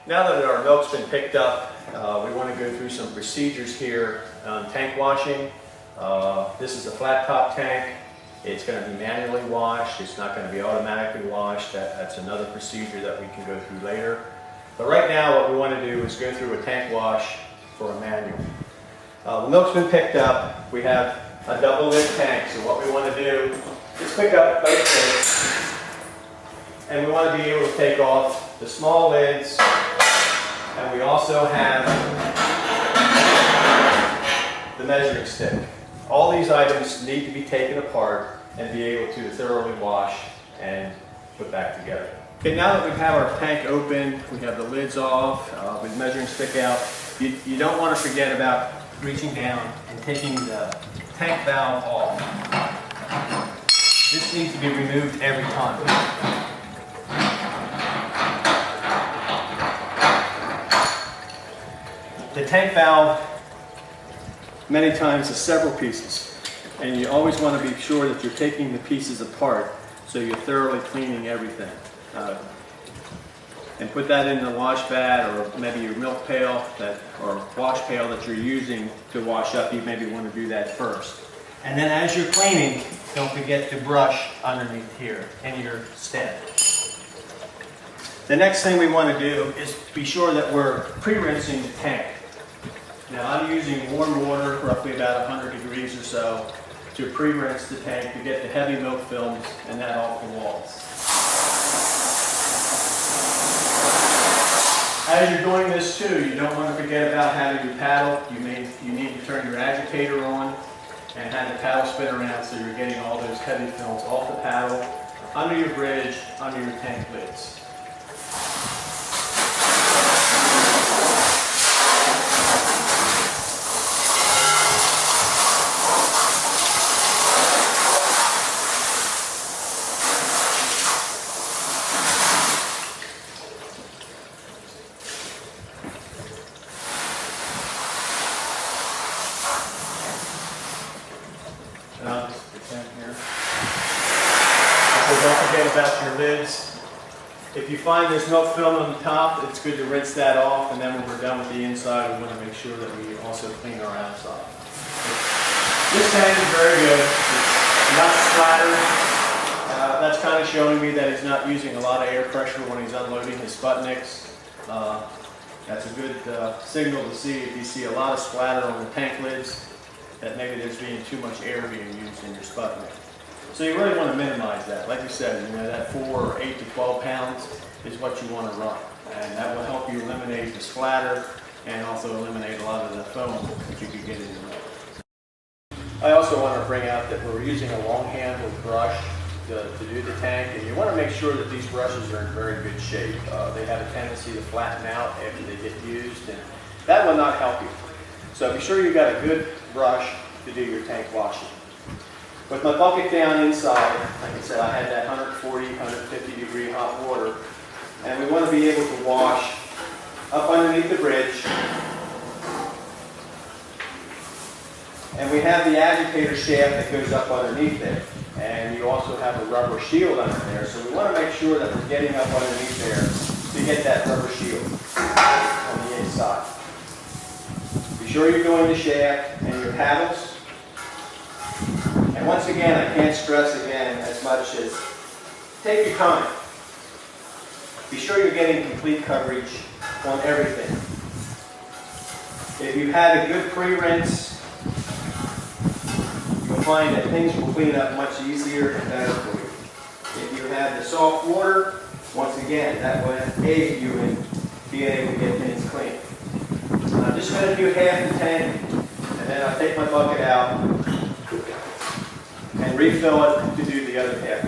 Now that our milk's been picked up, we want to go through some procedures here on tank washing. This is a flat top tank. It's going to be manually washed. It's not going to be automatically washed. That's another procedure that we can go through later. But right now what we want to do is go through a tank wash for a manual. The milk's been picked up. We have a double lid tank. So what we want to do is pick up both lids. And we want to be able to take off the small lids. And we also have the measuring stick. All these items need to be taken apart and be able to thoroughly wash and put back together. Okay, now that we have our tank open, we have the lids off, with the measuring stick out, you don't want to forget about reaching down and taking the tank valve off. This needs to be removed every time. The tank valve many times is several pieces, and you always want to be sure that you're taking the pieces apart so you're thoroughly cleaning everything. And put that in the wash vat or maybe your milk pail or wash pail that you're using to wash up. You maybe want to do that first. And then as you're cleaning, don't forget to brush underneath here in your stem. The next thing we want to do is be sure that we're pre-rinsing the tank. Now I'm using warm water, roughly about 100 degrees or so, to pre-rinse the tank to get the heavy milk films and that off the walls. As you're doing this too, you don't want to forget about having your paddle. You need to turn your agitator on and have the paddle spin around so you're getting all those heavy films off the paddle, under your bridge, under your tank lids. And I'll just pretend here. So don't forget about your lids. If you find there's milk film on the top, it's good to rinse that off, and then when we're done with the inside, we want to make sure that we also clean our outside. This tank is very good. It's not splattered. That's kind of showing me that he's not using a lot of air pressure when he's unloading his Sputniks. That's a good signal to see if you see a lot of splatter on the tank lids, that maybe there's being too much air being used in your Sputnik. So you really want to minimize that. Like you said, that 4 or 8 to 12 pounds is what you want to run. And that will help you eliminate the splatter and also eliminate a lot of the foam that you could get in the milk. I also want to bring out that we're using a long-handled brush to do the tank, and you want to make sure that these brushes are in very good shape. They have a tendency to flatten out after they get used, and that will not help you. So be sure you've got a good brush to do your tank washing. With my bucket down inside, like I said, I had that 140, 150 degree hot water, and we want to be able to wash up underneath the bridge. And we have the agitator shaft that goes up underneath there. And you also have a rubber shield under there. So we want to make sure that we're getting up underneath there to get that rubber shield on the inside. Be sure you're doing the shaft and your paddles. And once again, I can't stress again as much as take your time. Be sure you're getting complete coverage on everything. If you've had a good pre-rinse, you'll find that things will clean up much easier and better for you. If you have the soft water, once again, that will aid you in being able to get things clean. I'm just going to do half the tank, and then I'll take my bucket out and refill it to do the other half.